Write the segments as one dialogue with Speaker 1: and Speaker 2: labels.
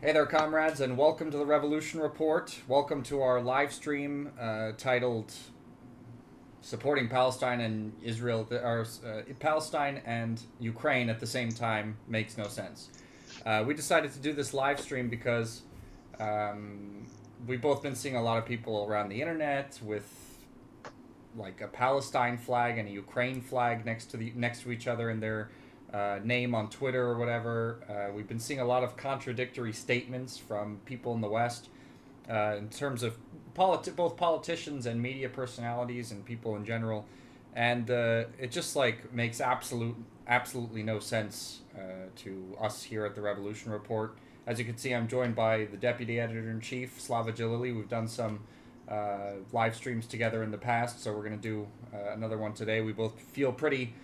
Speaker 1: Hey there, comrades, and welcome to the Revolution Report. Welcome to our live stream titled "Supporting Palestine and Israel." Palestine and Ukraine at the same time makes no sense. We decided to do this live stream because we've both been seeing a lot of people around the internet with like a Palestine flag and a Ukraine flag next to each other in their name on Twitter or whatever. We've been seeing a lot of contradictory statements from people in the West in terms of both politicians and media personalities and people in general, and it just like makes absolutely no sense to us here at the Revolution Report. As you can see, I'm joined by the Deputy Editor-in-Chief, Slava Jalili. We've done some live streams together in the past, so we're going to do another one today. We both feel pretty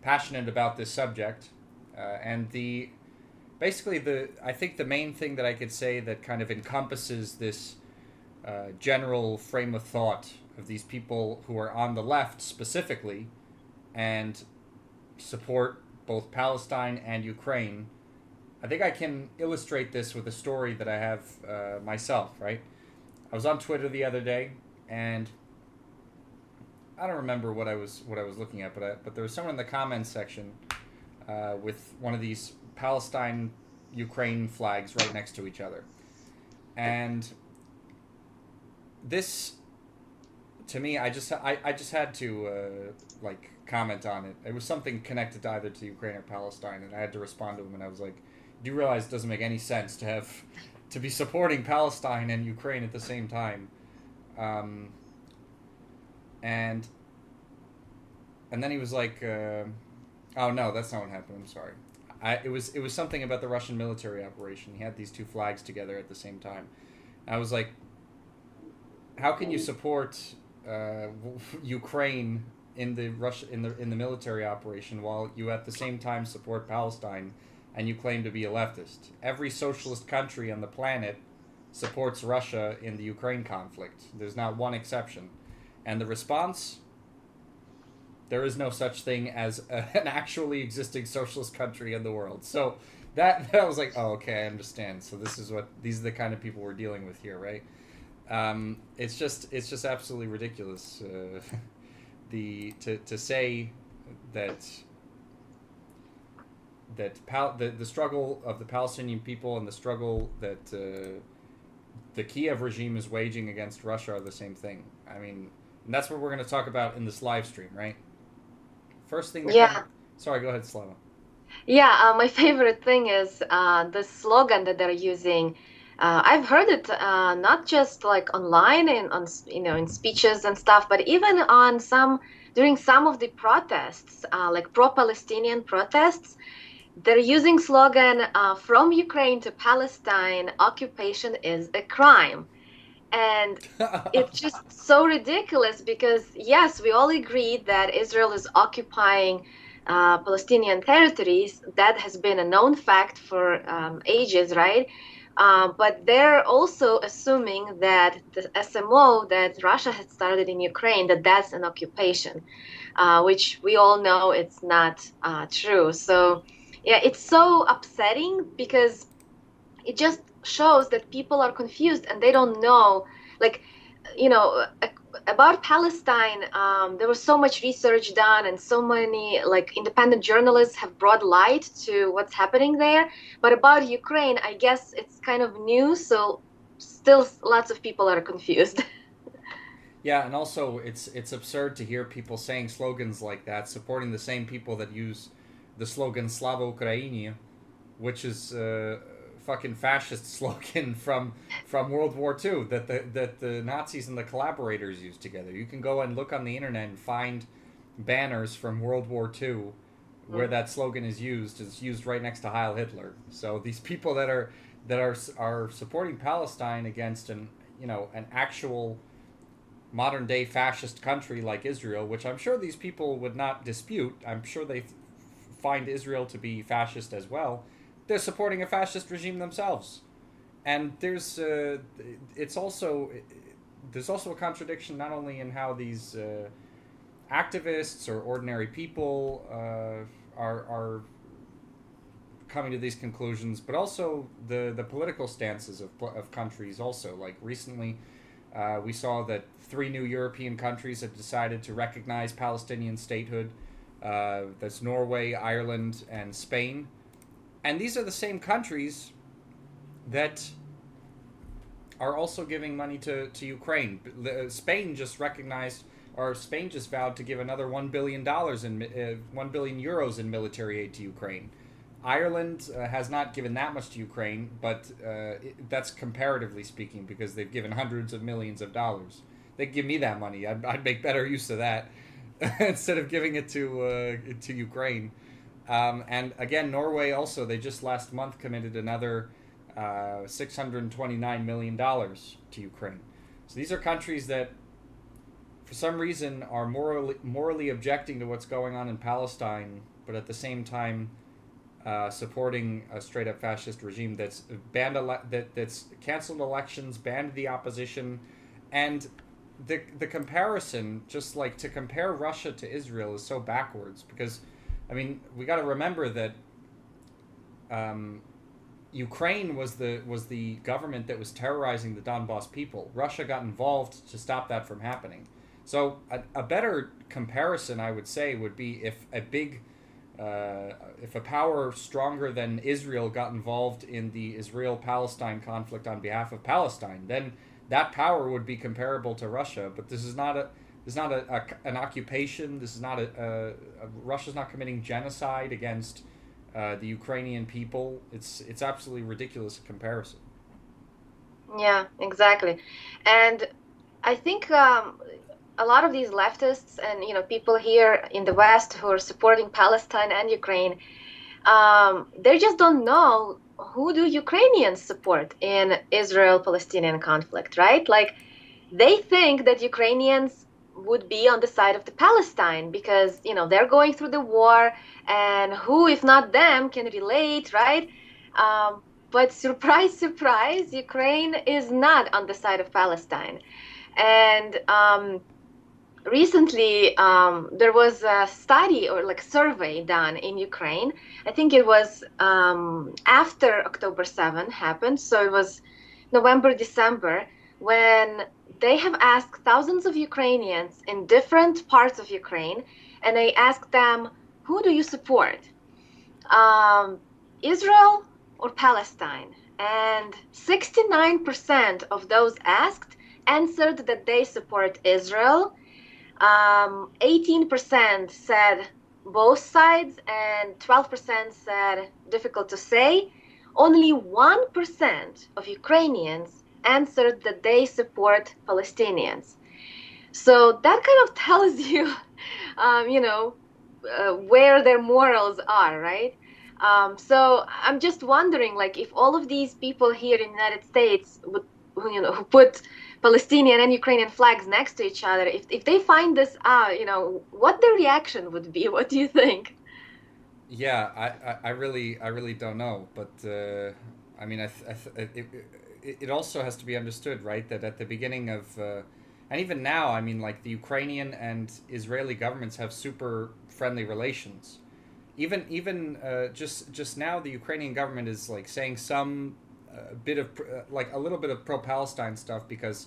Speaker 1: passionate about this subject, and I think the main thing that I could say that kind of encompasses this general frame of thought of these people who are on the left specifically and support both Palestine and Ukraine. I think I can illustrate this with a story that I have myself, right? I was on Twitter the other day, and I don't remember what I was looking at, but there was someone in the comments section with one of these Palestine Ukraine flags right next to each other, and this, to me, I just had to like comment on it. It was something connected to either to Ukraine or Palestine, and I had to respond to him, and I was like, "Do you realize it doesn't make any sense to be supporting Palestine and Ukraine at the same time?" And then he was like, "Oh no, that's not what happened. I'm sorry. It was something about the Russian military operation. He had these two flags together at the same time." I was like, "How can you support Ukraine in the military operation while you at the same time support Palestine and you claim to be a leftist? Every socialist country on the planet supports Russia in the Ukraine conflict. There's not one exception." And the response: there is no such thing as an actually existing socialist country in the world. So that was like, oh, okay, I understand. So these are the kind of people we're dealing with here, right? It's just absolutely ridiculous. To say that the struggle of the Palestinian people and the struggle that the Kiev regime is waging against Russia are the same thing. I mean, and that's what we're going to talk about in this live stream, right? First thing that
Speaker 2: Yeah,
Speaker 1: Sorry, go ahead, Slava.
Speaker 2: yeah. My favorite thing is the slogan that they're using. I've heard it not just like online and in speeches and stuff, but even on during some of the protests, like pro-Palestinian protests, they're using slogan from Ukraine to Palestine, occupation is a crime. And it's just so ridiculous because, yes, we all agree that Israel is occupying Palestinian territories. That has been a known fact for ages, right? But they're also assuming that the SMO that Russia had started in Ukraine, that's an occupation, which we all know it's not true. So, yeah, it's so upsetting because it just shows that people are confused and they don't know, like, about Palestine. There was so much research done and so many like independent journalists have brought light to what's happening there, but about Ukraine, I guess it's kind of new, so still lots of people are confused.
Speaker 1: Yeah, and also it's absurd to hear people saying slogans like that, supporting the same people that use the slogan "Slava Ukraini," which is a fucking fascist slogan from World War II that the Nazis and the collaborators used together. You can go and look on the internet and find banners from World War II where that slogan is used. It's used right next to Heil Hitler. So these people that are supporting Palestine against an actual modern day fascist country like Israel, which I'm sure these people would not dispute. I'm sure they find Israel to be fascist as well. They're supporting a fascist regime themselves, and it's also there's also a contradiction not only in how these activists or ordinary people are coming to these conclusions, but also the political stances of countries also. Like recently, we saw that 3 new European countries have decided to recognize Palestinian statehood. That's Norway, Ireland, and Spain. And these are the same countries that are also giving money to Ukraine. Spain just recognized, or Spain just vowed to give another $1 billion in 1 billion euros in military aid to Ukraine. Ireland has not given that much to Ukraine, but that's comparatively speaking because they've given hundreds of millions of dollars. They give me that money. I'd make better use of that instead of giving it to Ukraine. And again, Norway also, they just last month committed another $629 million to Ukraine. So these are countries that, for some reason, are morally objecting to what's going on in Palestine, but at the same time supporting a straight-up fascist regime that's that's canceled elections, banned the opposition, and the comparison, just like to compare Russia to Israel, is so backwards because, I mean, we got to remember that Ukraine was the government that was terrorizing the Donbas people. Russia got involved to stop that from happening. So a better comparison, I would say, would be if a power stronger than Israel got involved in the Israel-Palestine conflict on behalf of Palestine, then that power would be comparable to Russia. But this is not an occupation. This is not Russia's not committing genocide against the Ukrainian people. It's absolutely ridiculous comparison.
Speaker 2: Yeah, exactly. And I think a lot of these leftists and people here in the West who are supporting Palestine and Ukraine, they just don't know who do Ukrainians support in Israel-Palestinian conflict, right? Like they think that Ukrainians would be on the side of the Palestine because they're going through the war, and who if not them can relate, right? But surprise, surprise, Ukraine is not on the side of Palestine. And recently there was a study or like survey done in Ukraine. I think it was after October 7 happened, so it was November, December, when they have asked thousands of Ukrainians in different parts of Ukraine, and they asked them, who do you support? Israel or Palestine? And 69% of those asked answered that they support Israel. 18% said both sides, and 12% said difficult to say. Only 1% of Ukrainians answered that they support Palestinians. So that kind of tells you, where their morals are, right? So I'm just wondering, like, if all of these people here in the United States would, who put Palestinian and Ukrainian flags next to each other, if they find this out, what their reaction would be. What do you think?
Speaker 1: Yeah, I really don't know, but I mean, it also has to be understood, right, that at the beginning of, and even now, I mean, like the Ukrainian and Israeli governments have super friendly relations. Even just now, the Ukrainian government is like saying some bit of like a little bit of pro-Palestine stuff because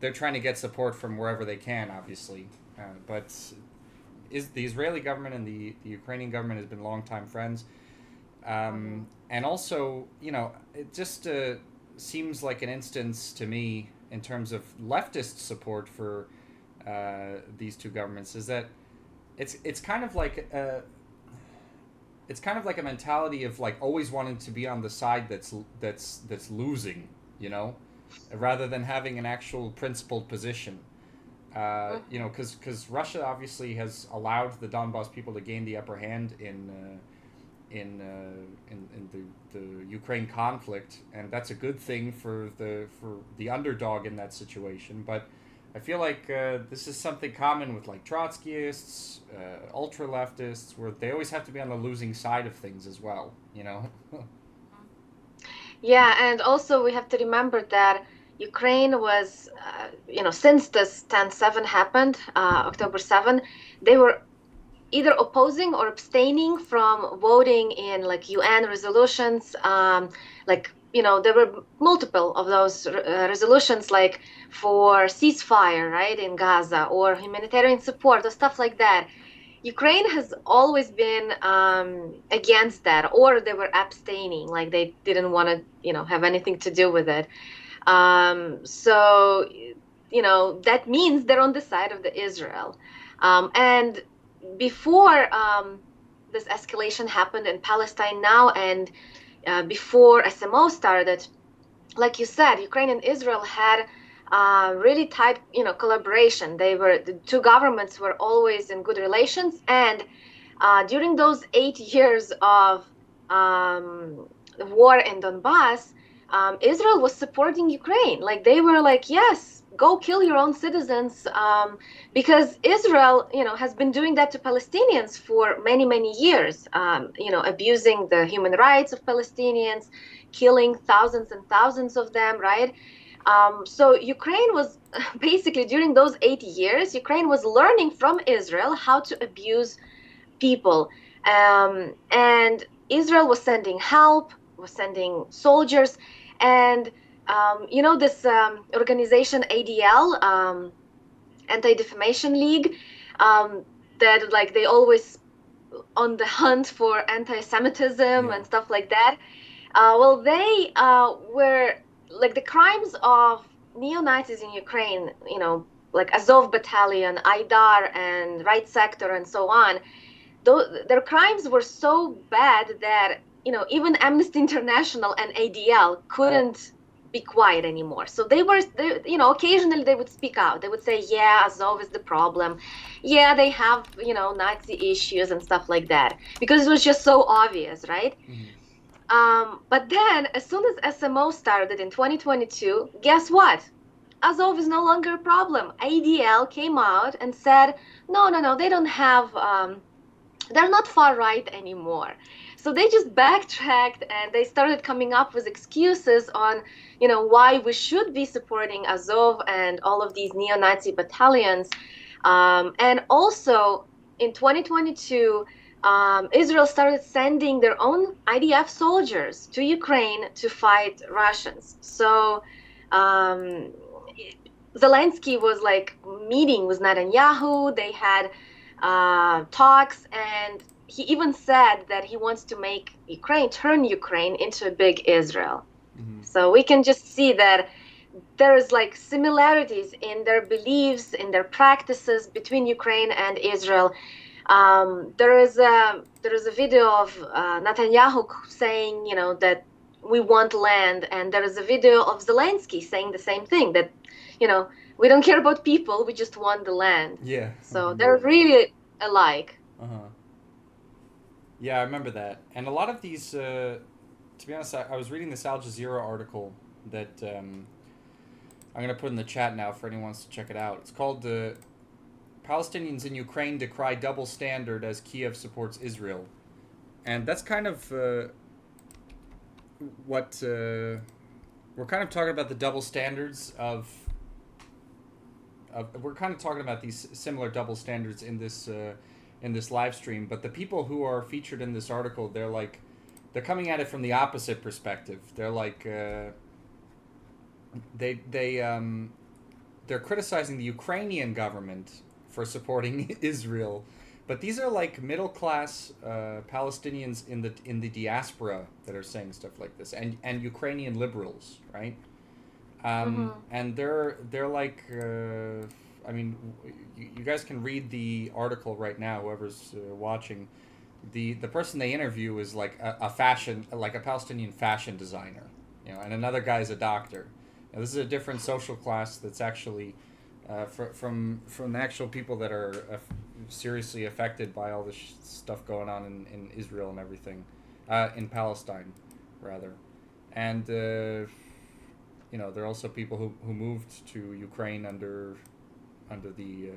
Speaker 1: they're trying to get support from wherever they can, obviously, but. Is the Israeli government and the Ukrainian government has been longtime friends, and also it just seems like an instance to me in terms of leftist support for these two governments is that it's kind of like a mentality of like always wanting to be on the side that's losing, rather than having an actual principled position. Because Russia obviously has allowed the Donbas people to gain the upper hand in the Ukraine conflict, and that's a good thing for the underdog in that situation. But I feel like this is something common with like Trotskyists, ultra leftists, where they always have to be on the losing side of things as well.
Speaker 2: Yeah, and also we have to remember that Ukraine was, since this 10/7 happened, October 7, they were either opposing or abstaining from voting in like UN resolutions. Like, there were multiple of those resolutions, like for ceasefire, right, in Gaza, or humanitarian support or stuff like that. Ukraine has always been against that, or they were abstaining, like they didn't want to, have anything to do with it. So, that means they're on the side of the Israel. And before this escalation happened in Palestine now, and before SMO started, like you said, Ukraine and Israel had really tight, collaboration. The two governments were always in good relations, and during those 8 years of war in Donbass, Israel was supporting Ukraine. Like they were like, yes, go kill your own citizens, because Israel, has been doing that to Palestinians for many, many years. Abusing the human rights of Palestinians, killing thousands and thousands of them, right? So Ukraine was basically, during those 8 years, Ukraine was learning from Israel how to abuse people. And Israel was sending help, was sending soldiers, and this organization ADL, Anti-Defamation League, that like they always on the hunt for anti-Semitism
Speaker 1: Yeah.
Speaker 2: and stuff like that. Well, they were like the crimes of neo-Nazis in Ukraine, like Azov Battalion, Aidar, and Right Sector, and so on. Their crimes were so bad that even Amnesty International and ADL couldn't be quiet anymore. So occasionally they would speak out. They would say, yeah, Azov is the problem, yeah, they have Nazi issues and stuff like that, because it was just so obvious, right?
Speaker 1: Mm-hmm.
Speaker 2: But then as soon as SMO started in 2022, guess what? Azov is no longer a problem. ADL came out and said, no, no, no, they don't have they're not far right anymore. So they just backtracked and they started coming up with excuses on, why we should be supporting Azov and all of these neo-Nazi battalions. And also in 2022, Israel started sending their own IDF soldiers to Ukraine to fight Russians. So um, Zelenskyy was like meeting with Netanyahu. They had talks, and he even said that he wants to turn Ukraine into a big Israel.
Speaker 1: Mm-hmm.
Speaker 2: So we can just see that there's like similarities in their beliefs, in their practices between Ukraine and Israel. There is a video of Netanyahu saying, that we want land, and there is a video of Zelenskyy saying the same thing, that we don't care about people, we just want the land.
Speaker 1: Yeah.
Speaker 2: So they're really alike.
Speaker 1: Uh-huh. Yeah, I remember that. And a lot of these, to be honest, I was reading this Al Jazeera article that I'm going to put in the chat now for anyone who wants to check it out. It's called Palestinians in Ukraine Decry Double Standard as Kiev Supports Israel. And that's kind of what we're kind of talking about, the double standards of we're kind of talking about these similar double standards in this live stream, but the people who are featured in this article, they're coming at it from the opposite perspective. They're like they're criticizing the Ukrainian government for supporting Israel, but these are like middle class Palestinians in the diaspora that are saying stuff like this, and Ukrainian liberals, right? And they're like, I mean, you guys can read the article right now. Whoever's watching, the person they interview is like a Palestinian fashion designer, and another guy's a doctor. Now, this is a different social class that's actually from the actual people that are seriously affected by all this stuff going on in Israel and everything, in Palestine, rather, and. There are also people who moved to Ukraine under the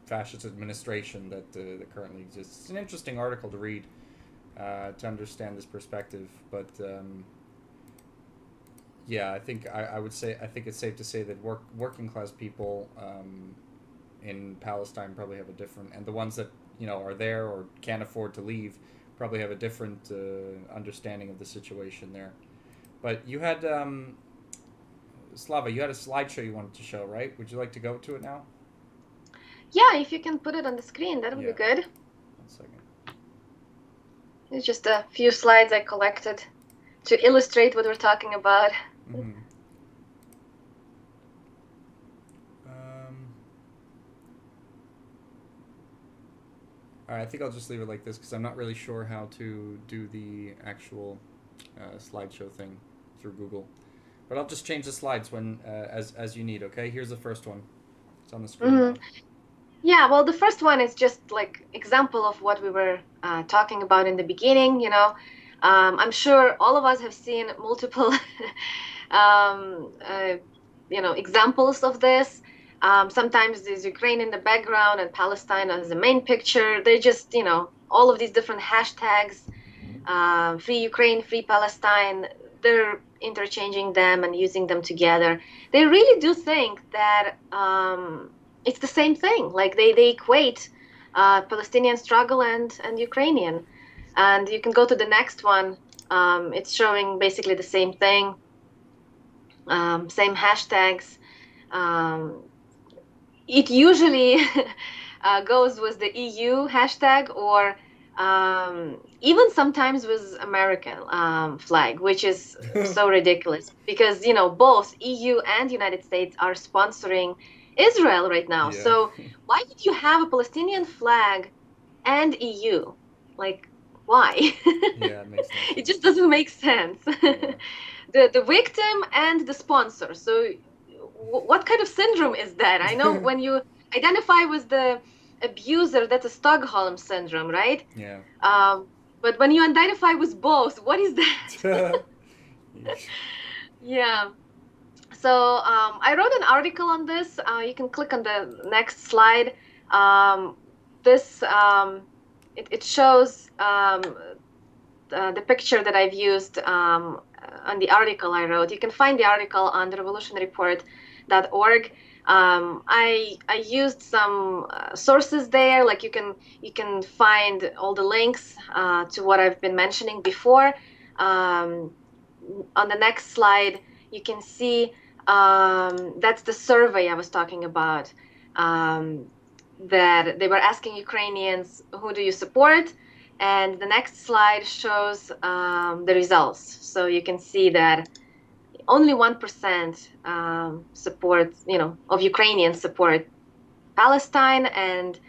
Speaker 1: fascist administration that currently exists. It's an interesting article to read to understand this perspective. But yeah, I think I think it's safe to say that working class people in Palestine probably have a different, and the ones that are there or can't afford to leave probably have a different understanding of the situation there. But you had Slava, you had a slideshow you wanted to show, right? Would you like to go to it now?
Speaker 2: Yeah, if you can put it on the screen, that would be good.
Speaker 1: 1 second.
Speaker 2: It's just a few slides I collected to illustrate what we're talking about.
Speaker 1: Mm-hmm. All right, I think I'll just leave it like this because I'm not really sure how to do the actual slideshow thing through Google. But I'll just change the slides when as you need. Okay, here's the first one. It's on the screen now.
Speaker 2: Yeah, well, the first one is just like example of what we were talking about in the beginning. I'm sure all of us have seen multiple, examples of this. Sometimes there's Ukraine in the background and Palestine as the main picture. They're just, all of these different hashtags, free Ukraine, free Palestine. They're interchanging them and using them together. They really do think that it's the same thing. Like they equate Palestinian struggle and Ukrainian. And you can go to the next one. It's showing basically the same thing, same hashtags. It usually goes with the EU hashtag or even sometimes with American flag, which is so ridiculous because, both EU and United States are sponsoring Israel right now.
Speaker 1: Yeah.
Speaker 2: So why would you have a Palestinian flag and EU? Like, why?
Speaker 1: Yeah, it makes no sense.
Speaker 2: It just doesn't make sense.
Speaker 1: Yeah.
Speaker 2: The victim and the sponsor. So what kind of syndrome is that? I know when you identify with the abuser, that's a Stockholm syndrome, right?
Speaker 1: Yeah.
Speaker 2: But when you identify with both, what is that? Yeah. So I wrote an article on this. You can click on the next slide. It shows the picture that I've used on the article I wrote. You can find the article on TheRevolutionReport.org. I used some sources there. Like you can find all the links to what I've been mentioning before. On the next slide, you can see that's the survey I was talking about. That they were asking Ukrainians, who do you support? And the next slide shows the results. So you can see that only 1% support, of Ukrainians support Palestine, and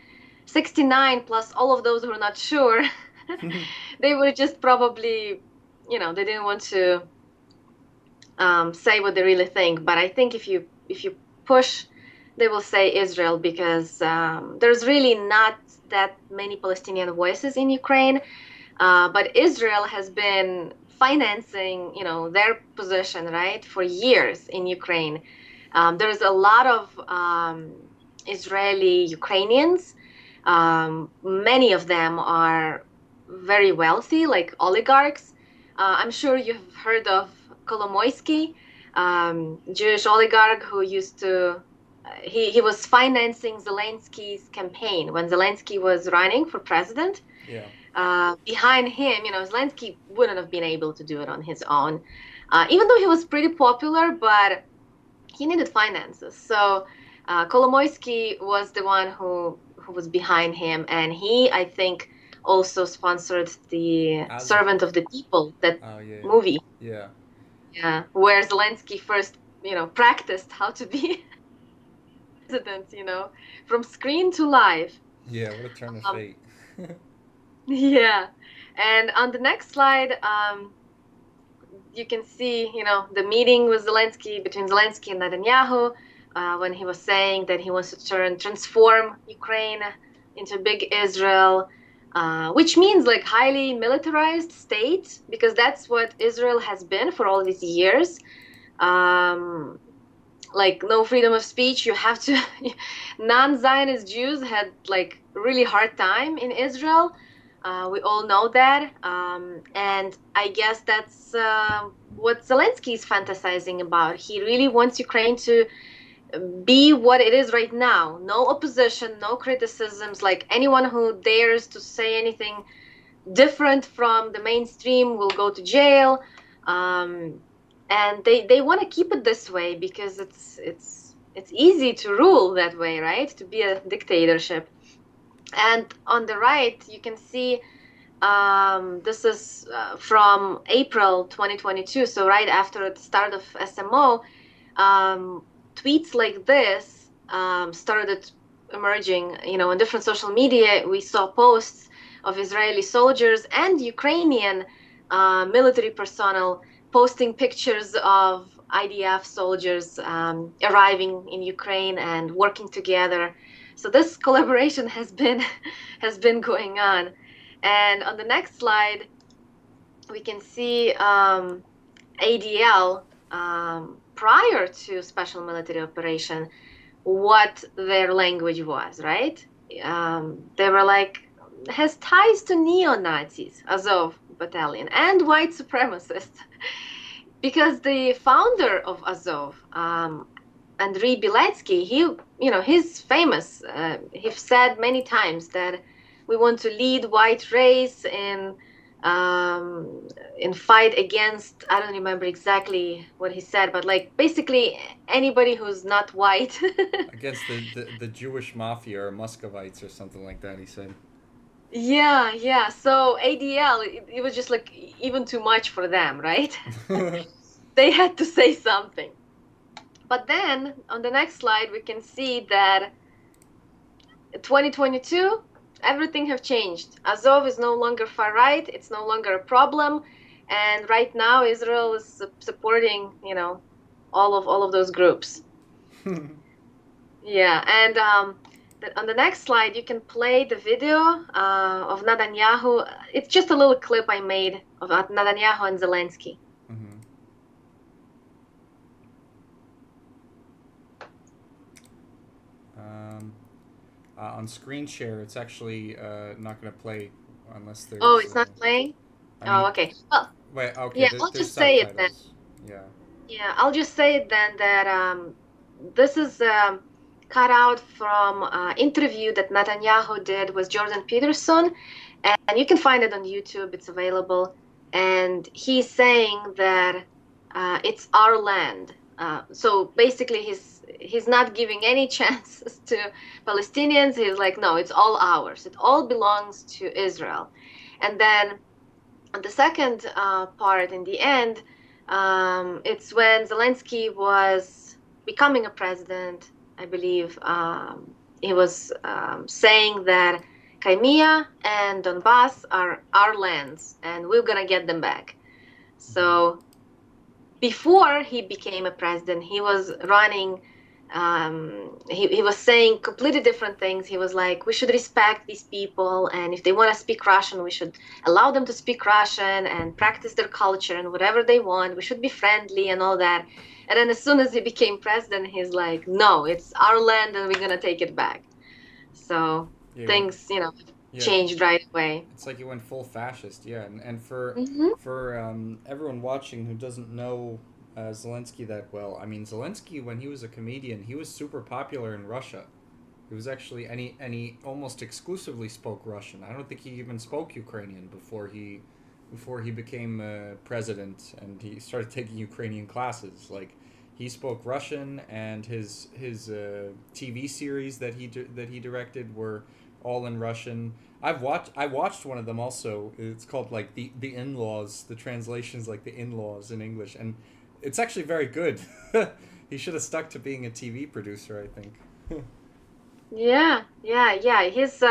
Speaker 2: 69 plus all of those who are not sure, they were just probably, they didn't want to say what they really think. But I think if you push, they will say Israel because there's really not that many Palestinian voices in Ukraine. But Israel has been financing, their position, right, for years in Ukraine. There's a lot of Israeli Ukrainians. Many of them are very wealthy, like oligarchs. I'm sure you've heard of Kolomoisky, Jewish oligarch who used to he was financing Zelensky's campaign when Zelensky was running for president.
Speaker 1: Yeah.
Speaker 2: Behind him, Zelensky wouldn't have been able to do it on his own, even though he was pretty popular, but he needed finances. So Kolomoisky was the one who was behind him, and he, I think, also sponsored the Servant of the People, that movie.
Speaker 1: Yeah.
Speaker 2: Yeah, where Zelensky first, practiced how to be president, from screen to live.
Speaker 1: Yeah, what a turn of fate.
Speaker 2: Yeah. And on the next slide, you can see, the meeting with Zelensky, between Zelensky and Netanyahu, when he was saying that he wants to transform Ukraine into big Israel, which means like highly militarized state, because that's what Israel has been for all these years. Like no freedom of speech. You have to, non-Zionist Jews had like really hard time in Israel. We all know that. And I guess that's what Zelensky is fantasizing about. He really wants Ukraine to be what it is right now. No opposition, no criticisms. Like anyone who dares to say anything different from the mainstream will go to jail. And they want to keep it this way because it's easy to rule that way, right? To be a dictatorship. And on the right, you can see this is from April 2022, so right after the start of SMO. Tweets like this started emerging, on different social media. We saw posts of Israeli soldiers and Ukrainian military personnel posting pictures of IDF soldiers arriving in Ukraine and working together. So this collaboration has been going on. And on the next slide, we can see ADL prior to special military operation, what their language was, right? They were like, has ties to neo-Nazis, Azov battalion, and white supremacists. Because the founder of Azov, Andriy Biletsky, he's famous. He's said many times that we want to lead white race in fight against, I don't remember exactly what he said, but like basically anybody who's not white.
Speaker 1: Against the Jewish mafia or Muscovites or something like that, he said.
Speaker 2: Yeah. So ADL, it was just like even too much for them, right? They had to say something. But then on the next slide, we can see that 2022, everything have changed. Azov is no longer far right. It's no longer a problem. And right now, Israel is supporting, all of those groups. Yeah. And on the next slide, you can play the video of Netanyahu. It's just a little clip I made of Netanyahu and Zelenskyy.
Speaker 1: On screen share, it's actually not going to play unless there's...
Speaker 2: Oh, it's not playing? Okay. Well,
Speaker 1: wait, okay.
Speaker 2: Yeah, I'll just say it then.
Speaker 1: Yeah.
Speaker 2: Yeah, I'll just say it then that this is cut out from interview that Netanyahu did with Jordan Peterson, and you can find it on YouTube. It's available, and he's saying that it's our land. So basically, he's not giving any chances to Palestinians. He's like, no, it's all ours. It all belongs to Israel. And then the second part in the end, it's when Zelenskyy was becoming a president, I believe. He was saying that Crimea and Donbass are our lands, and we're going to get them back. So before he became a president, he was running, he was saying completely different things. He was like, we should respect these people, and if they want to speak Russian, we should allow them to speak Russian and practice their culture and whatever they want. We should be friendly and all that. And then as soon as he became president, he's like, no, it's our land and we're going to take it back. So things, changed right away.
Speaker 1: It's like he went full fascist, yeah. And for everyone watching who doesn't know Zelenskyy that well, I mean, Zelenskyy, when he was a comedian, he was super popular in Russia. He was actually, and he almost exclusively spoke Russian. I don't think he even spoke Ukrainian before he became president, and he started taking Ukrainian classes. Like, he spoke Russian, and his TV series that he directed were all in Russian. I watched one of them also. It's called like the In-Laws. The translation's like the In-Laws in English, and it's actually very good. He should have stuck to being a TV producer, I think.
Speaker 2: Yeah. His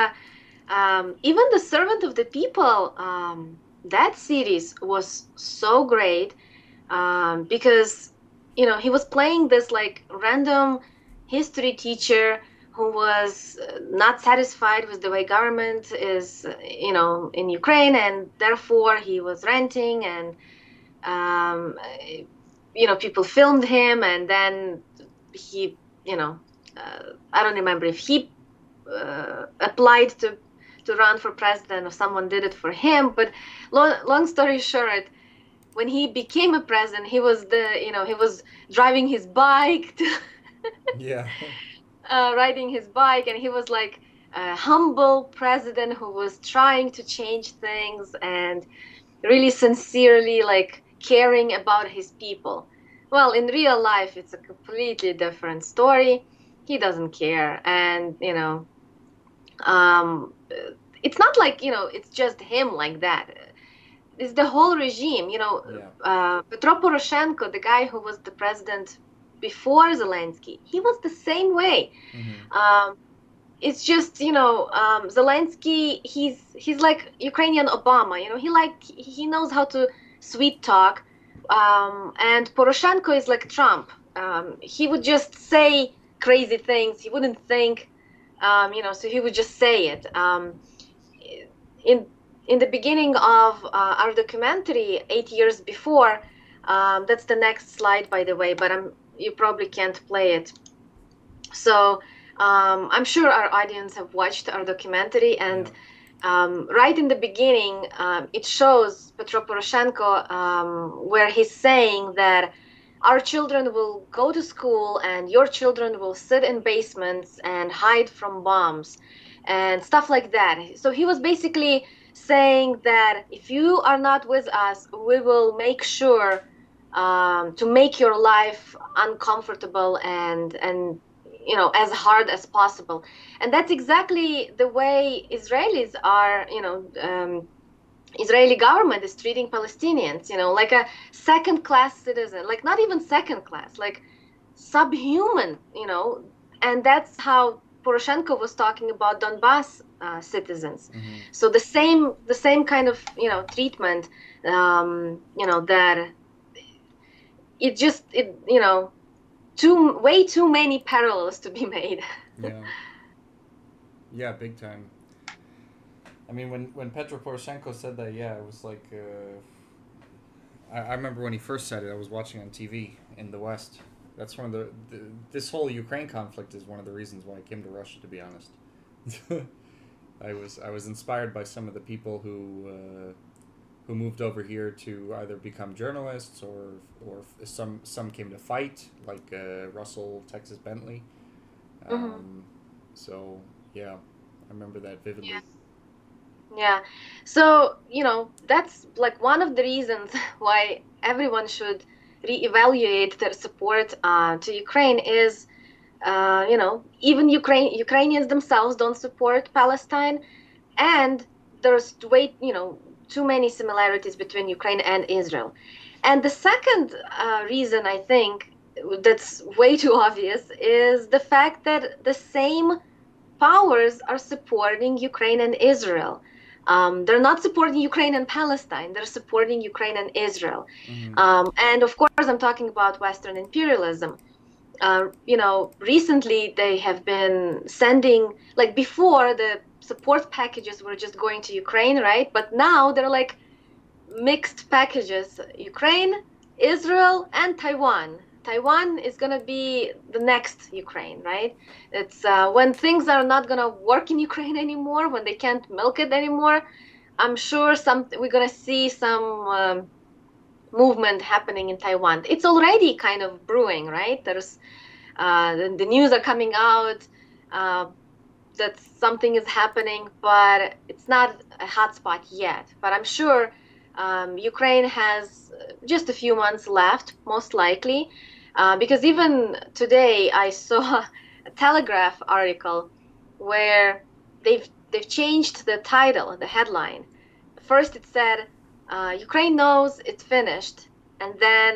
Speaker 2: even The Servant of the People, that series was so great because he was playing this like random history teacher who was not satisfied with the way government is, in Ukraine, and therefore he was ranting, and people filmed him, and then he, I don't remember if he applied to run for president or someone did it for him, but long story short, when he became a president, he was he was driving his bike
Speaker 1: Yeah.
Speaker 2: riding his bike, and he was like a humble president who was trying to change things and really sincerely like caring about his people. Well, in real life, it's a completely different story. He doesn't care, and it's not like it's just him like that. It's the whole regime.
Speaker 1: Yeah.
Speaker 2: Petro Poroshenko, the guy who was the president before Zelensky, he was the same way.
Speaker 1: Hmm.
Speaker 2: Um, it's just Zelensky. He's like Ukrainian Obama. He knows how to sweet talk, and Poroshenko is like Trump. He would just say crazy things. He wouldn't think, so he would just say it. In in the beginning of our documentary 8 years before, that's the next slide, by the way, but you probably can't play it. So I'm sure our audience have watched our documentary,
Speaker 1: Yeah.
Speaker 2: and right in the beginning, it shows Petro Poroshenko, where he's saying that our children will go to school and your children will sit in basements and hide from bombs and stuff like that. So he was basically saying that if you are not with us, we will make sure to make your life uncomfortable and as hard as possible. And that's exactly the way Israelis are, Israeli government is treating Palestinians, like a second class citizen, like not even second class, like subhuman, and that's how Poroshenko was talking about Donbass citizens.
Speaker 1: Hmm.
Speaker 2: So the same kind of treatment, that way too many parallels to be made.
Speaker 1: Yeah. Yeah. Big time. I mean, when Petro Poroshenko said that, yeah, it was like. I remember when he first said it. I was watching on TV in the West. That's one of this whole Ukraine conflict is one of the reasons why I came to Russia. To be honest, I was inspired by some of the people who moved over here to either become journalists or some came to fight, like Russell Texas Bentley.
Speaker 2: Hmm.
Speaker 1: So yeah, I remember that
Speaker 2: Yeah.
Speaker 1: vividly.
Speaker 2: Yeah. So, that's like one of the reasons why everyone should reevaluate their support to Ukraine is, even Ukrainians themselves don't support Palestine, and there's too many similarities between Ukraine and Israel. And the second reason I think that's way too obvious is the fact that the same powers are supporting Ukraine and Israel. They're not supporting Ukraine and Palestine, they're supporting Ukraine and Israel.
Speaker 1: Hmm.
Speaker 2: And of course, I'm talking about Western imperialism. Recently they have been sending, like before, the support packages were just going to Ukraine, right? But now they're like mixed packages: Ukraine, Israel, and Taiwan. Taiwan is going to be the next Ukraine, right? It's when things are not going to work in Ukraine anymore, when they can't milk it anymore. I'm sure we're going to see some movement happening in Taiwan. It's already kind of brewing, right? There's the news are coming out uh, that something is happening, but it's not a hotspot yet. But I'm sure Ukraine has just a few months left, most likely, because even today I saw a Telegraph article where they've changed the title, the headline. First, it said Ukraine knows it's finished, and then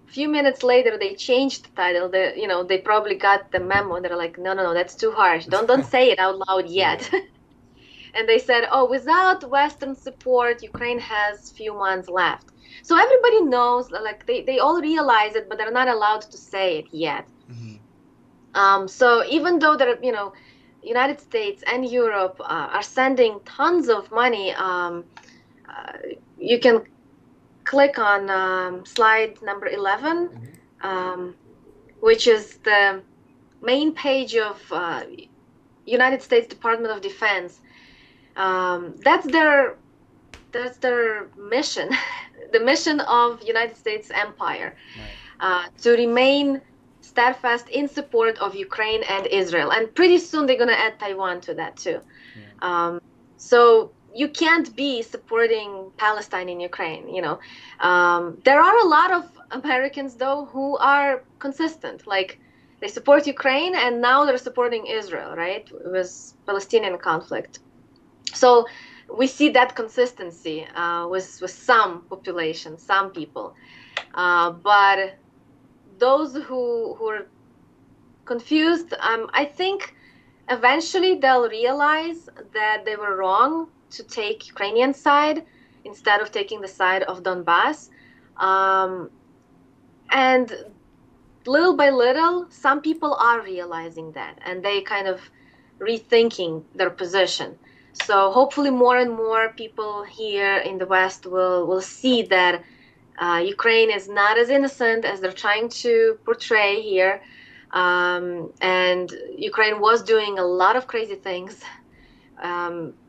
Speaker 2: a few minutes later they changed the title. They probably got the memo. They're like, no, no, no, that's too harsh. Don't say it out loud
Speaker 1: Yeah.
Speaker 2: yet. And they said, oh, without Western support, Ukraine has few months left. So everybody knows, like they all realize it, but they're not allowed to say it yet.
Speaker 1: Hmm.
Speaker 2: So even though United States and Europe are sending tons of money, uh, you can click on slide number 11,
Speaker 1: Hmm.
Speaker 2: um, which is the main page of United States Department of Defense. That's their mission, the mission of United States empire,
Speaker 1: Right.
Speaker 2: to remain steadfast in support of Ukraine and Israel. And pretty soon they're going to add Taiwan to that too.
Speaker 1: Yeah.
Speaker 2: So you can't be supporting Palestine in Ukraine, There are a lot of Americans, though, who are consistent. Like, they support Ukraine and now they're supporting Israel, right? It was Palestinian conflict. So we see that consistency with some population, some people. But those who are confused, I think eventually they'll realize that they were wrong to take Ukrainian side instead of taking the side of Donbass. And little by little, some people are realizing that, and they kind of rethinking their position. So hopefully more and more people here in the West will see that Ukraine is not as innocent as they're trying to portray here. And Ukraine was doing a lot of crazy things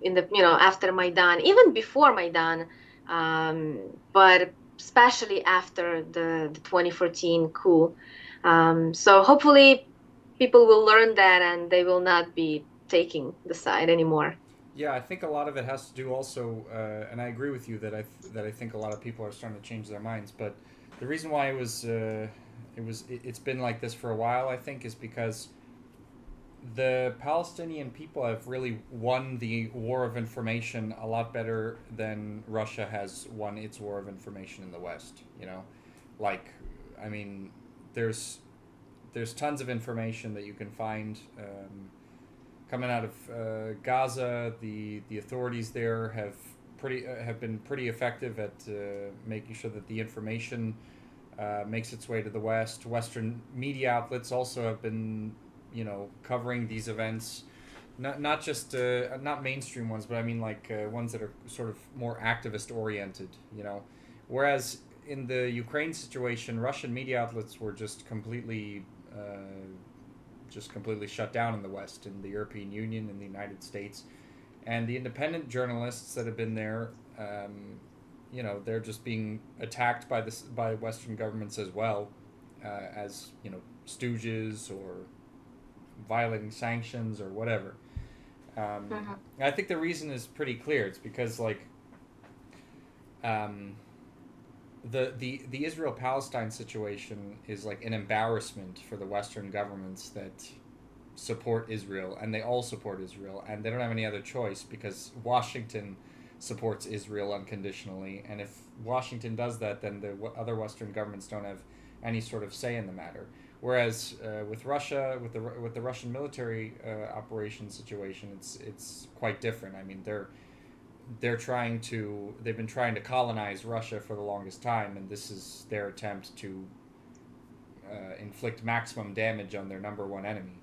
Speaker 2: in the after Maidan, even before Maidan, but especially after the 2014 coup. So hopefully people will learn that and they will not be taking the side anymore.
Speaker 1: Yeah, I think a lot of it has to do also, and I agree with you that I think a lot of people are starting to change their minds. But the reason why it's been like this for a while, I think, is because the Palestinian people have really won the war of information a lot better than Russia has won its war of information in the West. Like, I mean, there's tons of information that you can find. Coming out of Gaza, the authorities there have been pretty effective at making sure that the information makes its way to the West. Western media outlets also have been, covering these events, not just not mainstream ones, but I mean like ones that are sort of more activist oriented. Whereas in the Ukraine situation, Russian media outlets were just completely shut down in the West, in the European Union, in the United States, and the independent journalists that have been there, they're just being attacked by Western governments as well, as stooges or violating sanctions or whatever. I think the reason is pretty clear. It's because the Israel-Palestine situation is like an embarrassment for the Western governments that support Israel, and they all support Israel, and they don't have any other choice because Washington supports Israel unconditionally, and if Washington does that, then the other Western governments don't have any sort of say in the matter. Whereas with Russia, with the Russian military operation situation, it's quite different. I mean, they've been trying to colonize Russia for the longest time, and this is their attempt to inflict maximum damage on their number one enemy.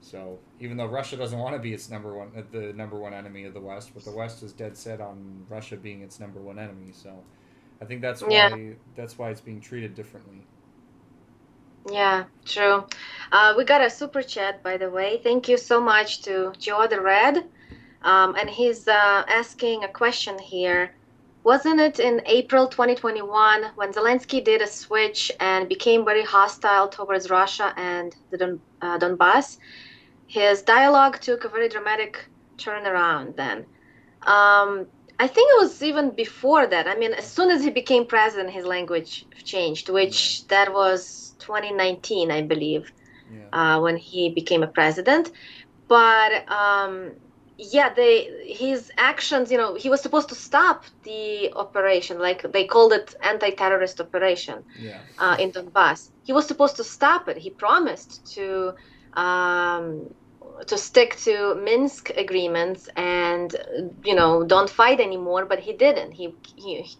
Speaker 1: So even though Russia doesn't want to be the number one enemy of the West, but the West is dead set on Russia being its number one enemy. So I think that's why it's being treated differently.
Speaker 2: Yeah, true. We got a super chat, by the way. Thank you so much to Joe the Red. And he's asking a question here. Wasn't it in April 2021 when Zelenskyy did a switch and became very hostile towards Russia and the Donbass? His dialogue took a very dramatic turnaround then. I think it was even before that. I mean, as soon as he became president, his language changed, which that was 2019, I believe, when he became a president. But his actions, he was supposed to stop the operation, like they called it anti-terrorist operation in Donbass. He was supposed to stop it. He promised to stick to Minsk agreements and, don't fight anymore, but he didn't. He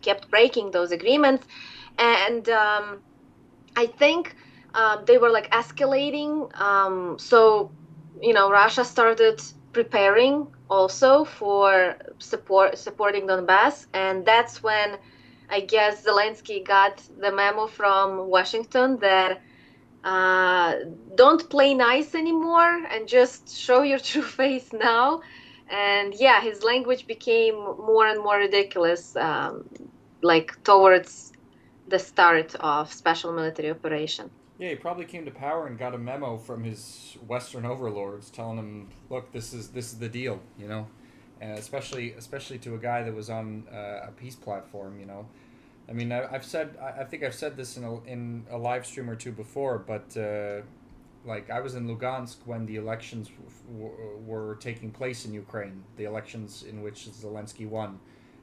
Speaker 2: kept breaking those agreements. And I think they were like escalating. So, Russia started preparing also for supporting Donbass. And that's when I guess Zelenskyy got the memo from Washington that don't play nice anymore and just show your true face now. And his language became more and more ridiculous, like towards the start of special military operation.
Speaker 1: Yeah, he probably came to power and got a memo from his Western overlords telling him, "Look, this is the deal," you know, and especially to a guy that was on a peace platform, you know. I mean, I think I've said this in a live stream or two before, but like I was in Lugansk when the elections were taking place in Ukraine, the elections in which Zelenskyy won,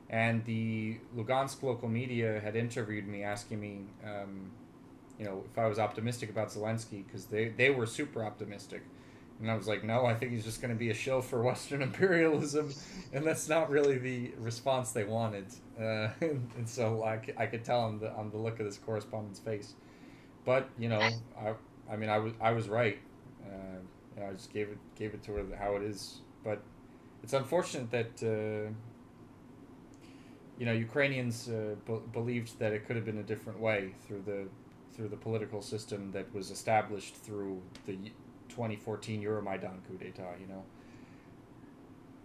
Speaker 1: and the Lugansk local media had interviewed me, asking me, you know, if I was optimistic about Zelenskyy, because they were super optimistic. And I was like, no, I think he's just going to be a shill for Western imperialism, and that's not really the response they wanted. And so I could tell on the look of this correspondent's face. But you know, I mean, I was right. You know, I just gave it to her how it is. But it's unfortunate that you know, Ukrainians believed that it could have been a different way through the political system that was established through the 2014 Euromaidan coup d'état. You know.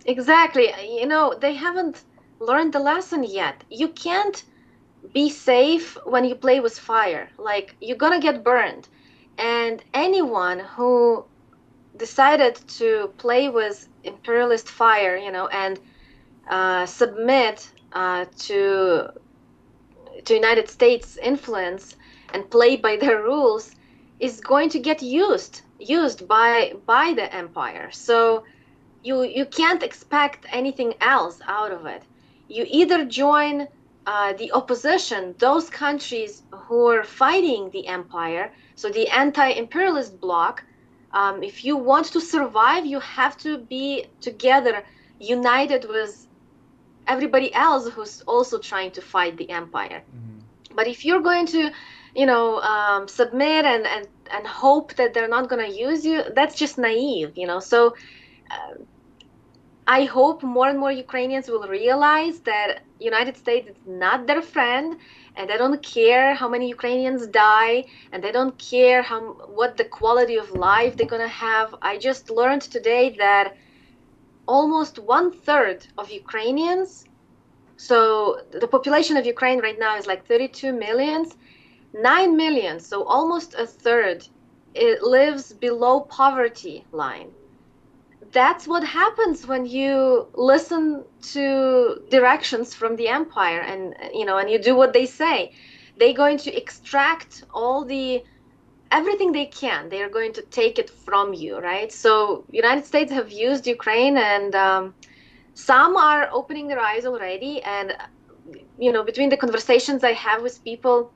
Speaker 2: Exactly. You know, they haven't learned the lesson yet. You can't be safe when you play with fire. Like, you're gonna get burned. And anyone who decided to play with imperialist fire, you know, and submit to United States influence and play by their rules is going to get used by the empire. So you can't expect anything else out of it. You either join the opposition, those countries who are fighting the empire, so the anti-imperialist bloc. If you want to survive, you have to be together, united with everybody else who's also trying to fight the empire.
Speaker 1: Mm-hmm.
Speaker 2: But if you're going to, you know, submit and hope that they're not going to use you, that's just naive, you know. So uh, I hope more and more Ukrainians will realize that United States is not their friend, and they don't care how many Ukrainians die, and they don't care what the quality of life they're gonna have. I just learned today that almost one third of Ukrainians, so the population of Ukraine right now is like 32 millions, 9 million, so almost a third, it lives below poverty line. That's what happens when you listen to directions from the empire, and you know, and you do what they say. They're going to extract all the everything they can. They are going to take it from you, right? So United States have used Ukraine, and some are opening their eyes already. And you know, between the conversations I have with people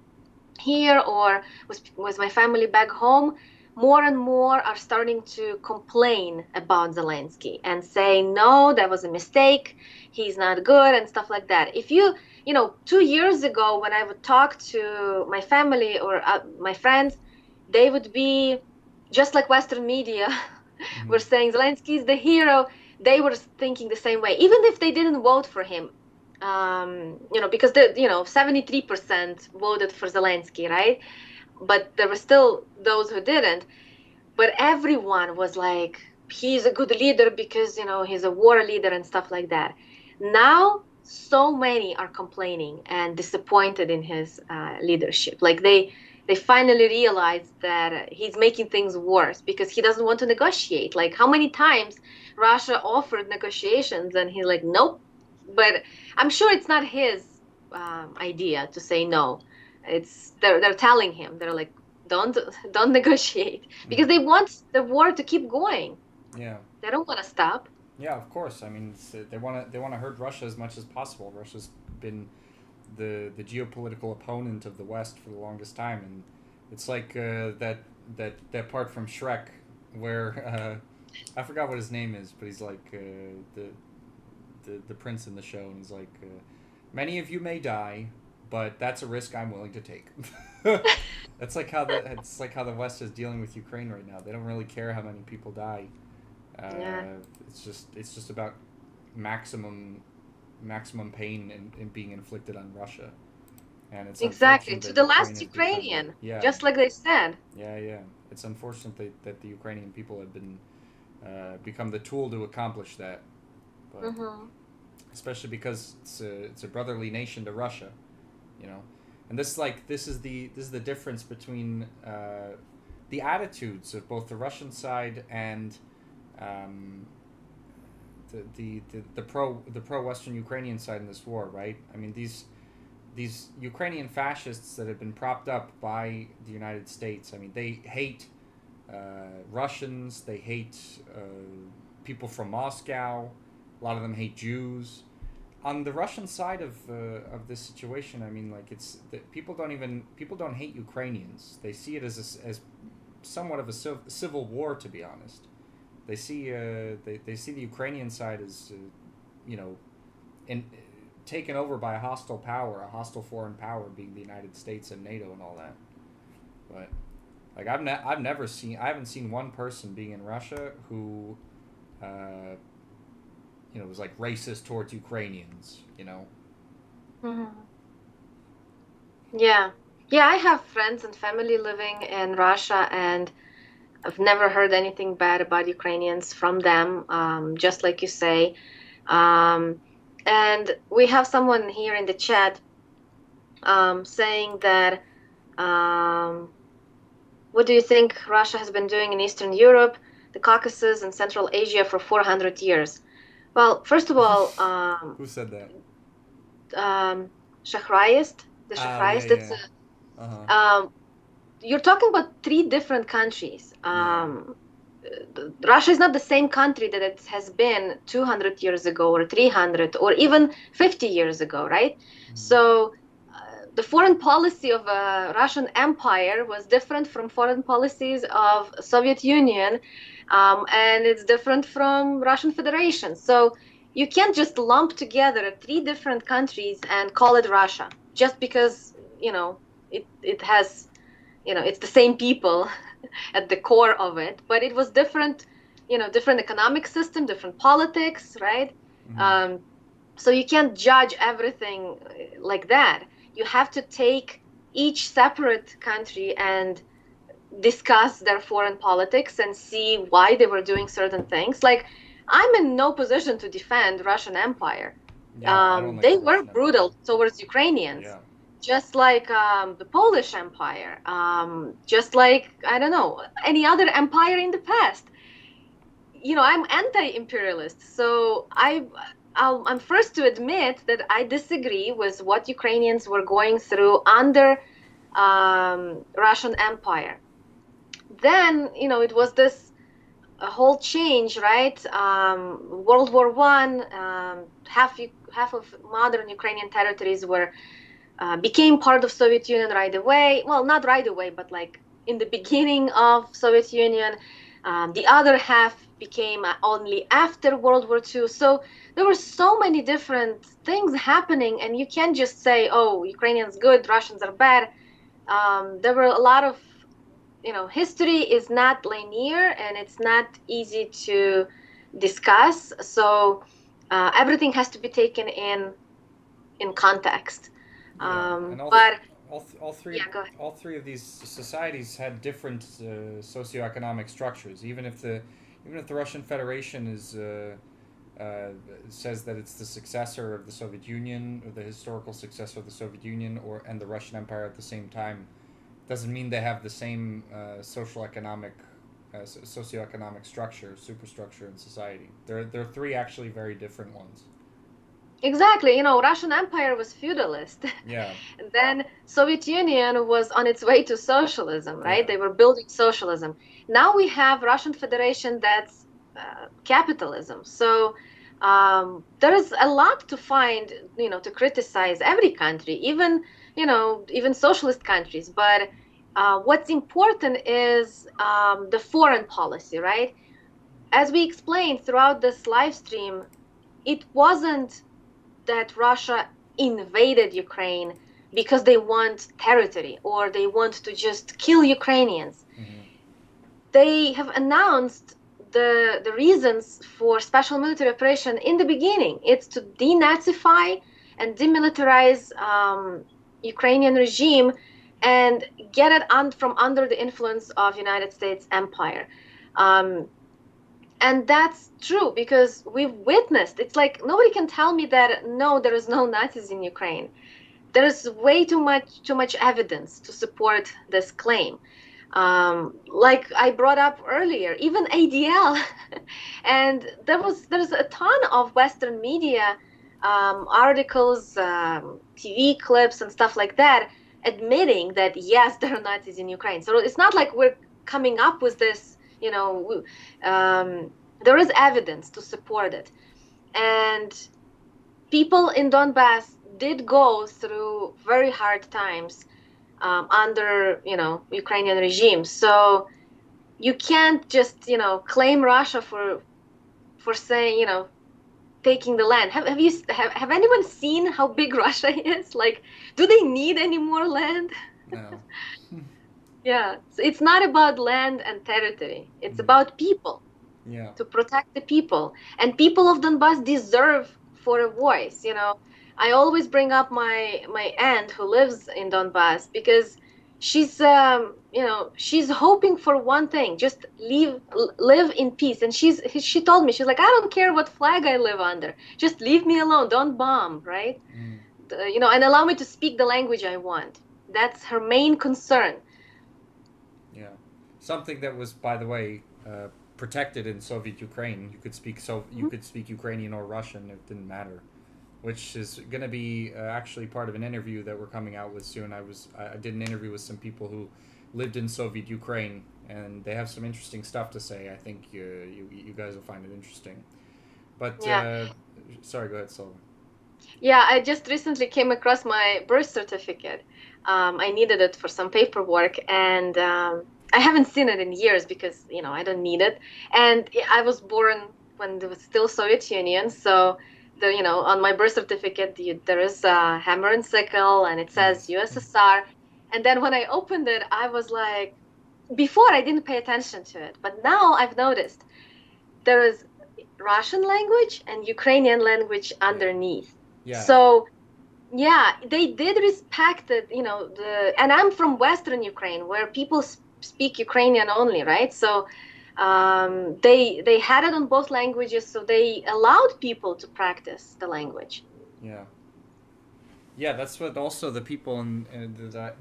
Speaker 2: here or with my family back home, more and more are starting to complain about Zelenskyy and say, no, that was a mistake. He's not good and stuff like that. If you know, 2 years ago, when I would talk to my family or my friends, they would be just like Western media
Speaker 1: Mm-hmm.
Speaker 2: were saying Zelenskyy is the hero. They were thinking the same way, even if they didn't vote for him. You know, because the 73% voted for Zelenskyy, right? But there were still those who didn't. But everyone was like, he's a good leader because you know he's a war leader and stuff like that. Now, so many are complaining and disappointed in his leadership. Like they finally realized that he's making things worse because he doesn't want to negotiate. Like, how many times Russia offered negotiations and he's like, nope. But I'm sure it's not his idea to say no. It's they're telling him, they're like, don't don't negotiate, because
Speaker 1: Mm-hmm.
Speaker 2: they want the war to keep going.
Speaker 1: Yeah.
Speaker 2: They don't want to stop.
Speaker 1: Yeah, of course. I mean, they want to hurt Russia as much as possible. Russia's been the geopolitical opponent of the West for the longest time, and it's like that part from Shrek where I forgot what his name is, but he's like the prince in the show, and he's like, many of you may die, but that's a risk I'm willing to take. That's like how it's like how the West is dealing with Ukraine right now. They don't really care how many people die.
Speaker 2: Yeah,
Speaker 1: It's just about maximum pain in being inflicted on Russia, and it's
Speaker 2: exactly,
Speaker 1: unfortunate
Speaker 2: to
Speaker 1: that
Speaker 2: the
Speaker 1: Ukraine
Speaker 2: last
Speaker 1: has become
Speaker 2: Ukrainian,
Speaker 1: yeah
Speaker 2: just like they said.
Speaker 1: yeah. It's unfortunate that the Ukrainian people have been become the tool to accomplish that, but
Speaker 2: Hmm.
Speaker 1: especially because it's a brotherly nation to Russia, you know. And this is the difference between the attitudes of both the Russian side and um, the pro Western Ukrainian side in this war, right? I mean, these Ukrainian fascists that have been propped up by the United States. I mean, they hate Russians. They hate people from Moscow. A lot of them hate Jews. On the Russian side of this situation, I mean, like people don't hate Ukrainians. They see it as somewhat of a civil war, to be honest. They see they see the Ukrainian side as taken over by a hostile power, a hostile foreign power, being the United States and NATO and all that. But like I haven't seen one person being in Russia who was like racist towards Ukrainians,
Speaker 2: Hmm. Yeah. Yeah, I have friends and family living in Russia, and I've never heard anything bad about Ukrainians from them, just like you say. Um, and we have someone here in the chat saying that, what do you think Russia has been doing in Eastern Europe, the Caucasus, and Central Asia for 400 years? Well, first of all,
Speaker 1: Who said that?
Speaker 2: Shahraist, the
Speaker 1: Oh, yeah,
Speaker 2: Shahraist, it's
Speaker 1: yeah. Uh-huh.
Speaker 2: you're talking about three different countries.
Speaker 1: Yeah.
Speaker 2: Russia is not the same country that it has been 200 years ago or 300 or even 50 years ago, right?
Speaker 1: Mhm.
Speaker 2: So the foreign policy of a Russian empire was different from foreign policies of Soviet Union, and it's different from Russian Federation. So you can't just lump together three different countries and call it Russia just because it has it's the same people at the core of it, but it was different, different economic system, different politics, right?
Speaker 1: Mhm.
Speaker 2: um, so you can't judge everything like that. You have to take each separate country and discuss their foreign politics and see why they were doing certain things. Like, I'm in no position to defend Russian Empire.
Speaker 1: Yeah, I don't like
Speaker 2: They
Speaker 1: the
Speaker 2: were
Speaker 1: Russian Empire.
Speaker 2: brutal towards Ukrainians,
Speaker 1: Yeah.
Speaker 2: just like the Polish Empire, just like, I don't know, any other empire in the past. I'm anti-imperialist, so I'm first to admit that I disagree with what Ukrainians were going through under Russian Empire. Then, it was this a whole change, right? World War One, half of modern Ukrainian territories became part of Soviet Union right away. Well, not right away, but like in the beginning of Soviet Union. The other half became only after World War II. So there were so many different things happening, and you can't just say, "Oh, Ukrainians good, Russians are bad." There were a lot of, history is not linear and it's not easy to discuss. So everything has to be taken in context.
Speaker 1: Yeah, and
Speaker 2: But
Speaker 1: all three
Speaker 2: yeah, go ahead.
Speaker 1: all three of these societies had different socioeconomic structures. Even if the Russian Federation is says that it's the successor of the Soviet Union, or the historical successor of the Soviet Union, and the Russian Empire at the same time, doesn't mean they have the same socioeconomic structure, superstructure in society. They're three actually very different ones.
Speaker 2: Exactly. Russian Empire was feudalist.
Speaker 1: Yeah,
Speaker 2: And then Soviet Union was on its way to socialism, right?
Speaker 1: yeah,
Speaker 2: They were building socialism. Now we have Russian Federation that's capitalism. So there is a lot to find, to criticize every country, even socialist countries. But what's important is the foreign policy, right? As we explained throughout this live stream, it wasn't that Russia invaded Ukraine because they want territory or they want to just kill Ukrainians.
Speaker 1: hmm
Speaker 2: They have announced the reasons for special military operation in the beginning. It's to denazify and demilitarize Ukrainian regime and get it from under the influence of United States empire. Um, and that's true because we've witnessed, it's like nobody can tell me that no, there is no Nazis in Ukraine. there's way too much evidence to support this claim. Like I brought up earlier, even ADL, and there's a ton of Western media articles, TV clips, and stuff like that, admitting that yes, there are Nazis in Ukraine. So it's not like we're coming up with this, there is evidence to support it, and people in Donbass did go through very hard times under Ukrainian regime. So you can't just claim Russia for saying taking the land. Have anyone seen how big Russia is? Like, do they need any more land?
Speaker 1: No.
Speaker 2: Yeah, so it's not about land and territory. It's about people.
Speaker 1: Yeah.
Speaker 2: To protect the people, and people of Donbass deserve for a voice. I always bring up my aunt who lives in Donbass because she's hoping for one thing, just live in peace. And she told me, she's like, I don't care what flag I live under, just leave me alone, don't bomb, right? And allow me to speak the language I want. That's her main concern.
Speaker 1: Yeah, something that was, by the way, protected in Soviet Ukraine. You could speak Ukrainian or Russian; it didn't matter. Which is going to be actually part of an interview that we're coming out with soon. I did an interview with some people who lived in Soviet Ukraine, and they have some interesting stuff to say. I think you guys will find it interesting. But
Speaker 2: Yeah.
Speaker 1: Sorry, go ahead, Silva.
Speaker 2: Yeah, I just recently came across my birth certificate. I needed it for some paperwork, and I haven't seen it in years because, I don't need it. And I was born when there was still Soviet Union, so on my birth certificate, there is a hammer and sickle, and it says
Speaker 1: Nice.
Speaker 2: USSR. And then when I opened it, I was like, before I didn't pay attention to it, but now I've noticed there is Russian language and Ukrainian language underneath.
Speaker 1: Yeah.
Speaker 2: So yeah, they did respect it, and I'm from Western Ukraine where people speak Ukrainian only, right? So they had it on both languages, so they allowed people to practice the language.
Speaker 1: Yeah. Yeah, that's what also the people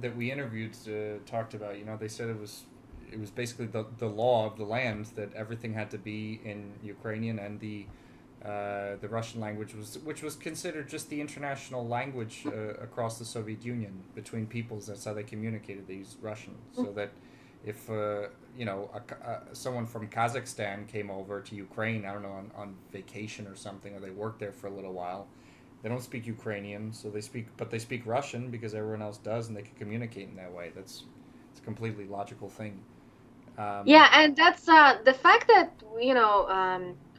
Speaker 1: that we interviewed talked about. They said it was basically the law of the land that everything had to be in Ukrainian, and the Russian language which was considered just the international language across the Soviet Union between peoples. That's how they communicated. They used Russian, so that if someone from Kazakhstan came over to Ukraine, I don't know, on vacation or something, or they worked there for a little while, they don't speak Ukrainian, so they speak Russian because everyone else does, and they can communicate in that way. It's a completely logical thing.
Speaker 2: Yeah, and that's the fact that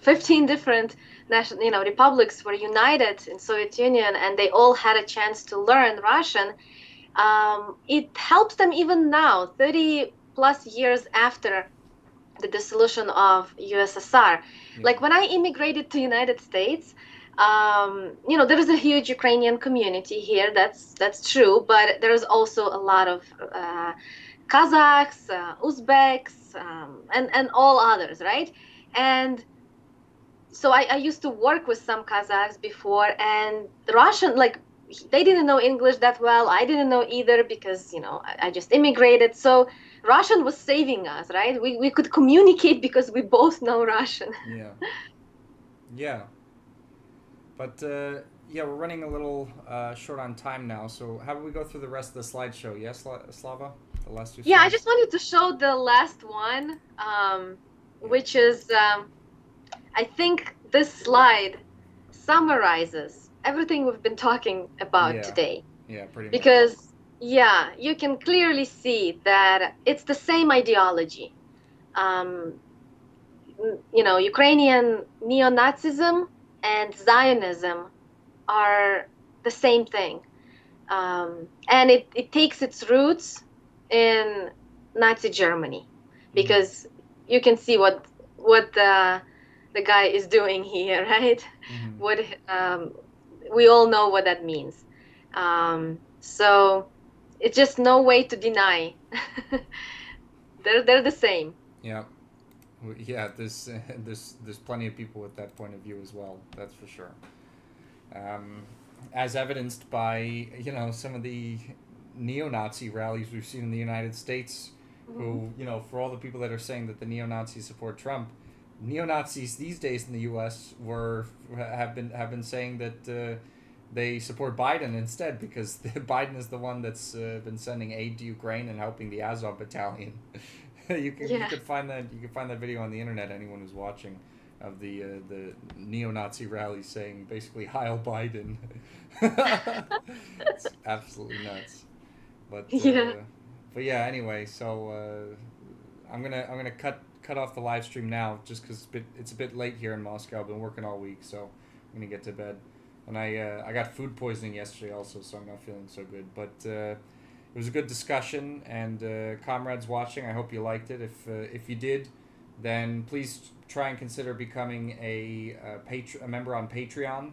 Speaker 2: 15 different republics were united in Soviet Union, and they all had a chance to learn Russian. It helps them even now, 30 plus years after the dissolution of USSR.
Speaker 1: Yeah.
Speaker 2: Like when I immigrated to United States, there is a huge Ukrainian community here. That's true, but there is also a lot of Kazakhs, Uzbeks, and all others, right? And so I used to work with some Kazakhs before, and Russian, like, they didn't know English that well. I didn't know either because, I just immigrated. So Russian was saving us, right? We could communicate because we both know Russian.
Speaker 1: Yeah. Yeah. But yeah, we're running a little short on time now. So how about we go through the rest of the slideshow? Yes, Slava? The last two slides?
Speaker 2: Yeah, I just wanted to show the last one, which is, I think this slide summarizes everything we've been talking about today.
Speaker 1: Yeah, pretty much.
Speaker 2: Because, yeah, you can clearly see that it's the same ideology. Ukrainian neo-Nazism and Zionism are the same thing. And it takes its roots in Nazi Germany, because you can see what the guy is doing here, right? What we all know what that means. So it's just no way to deny. They're the same.
Speaker 1: Yeah. Yeah, there's plenty of people with that point of view as well. That's for sure. as evidenced by, you know, some of the neo-Nazi rallies we've seen in the United States,
Speaker 2: Mhm.
Speaker 1: who, you know, for all the people that are saying that the neo-Nazis support Trump, neo-Nazis these days in the U.S. have been saying that they support Biden instead, because Biden is the one that's been sending aid to Ukraine and helping the Azov battalion. You
Speaker 2: Yeah.
Speaker 1: could find that video on the internet. Anyone who's watching, of the neo-Nazi rally saying basically "Heil Biden." It's absolutely nuts. But
Speaker 2: Yeah.
Speaker 1: yeah. Anyway, so I'm gonna cut off the live stream now, just because it's a bit late here in Moscow. I've been working all week, so I'm gonna get to bed. And I got food poisoning yesterday also, so I'm not feeling so good. But it was a good discussion, and comrades watching, I hope you liked it. If you did, then please try and consider becoming a member on Patreon.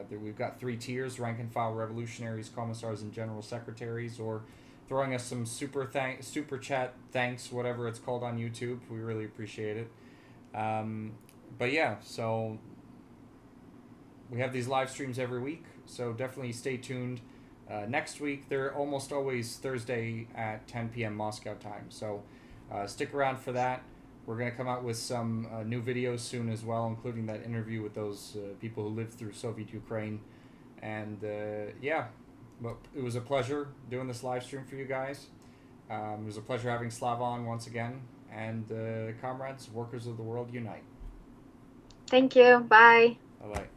Speaker 1: We've got 3 tiers: rank and file revolutionaries, commissars, and general secretaries, or throwing us some super chat thanks, whatever it's called on YouTube. We really appreciate it. But yeah, so we have these live streams every week, so definitely stay tuned. Next week, they're almost always Thursday at 10 p.m. Moscow time, so stick around for that. We're going to come out with some new videos soon as well, including that interview with those people who lived through Soviet Ukraine. And yeah, well, it was a pleasure doing this live stream for you guys. It was a pleasure having Slav on once again. And comrades, workers of the world, unite.
Speaker 2: Thank you. Bye.
Speaker 1: Bye bye.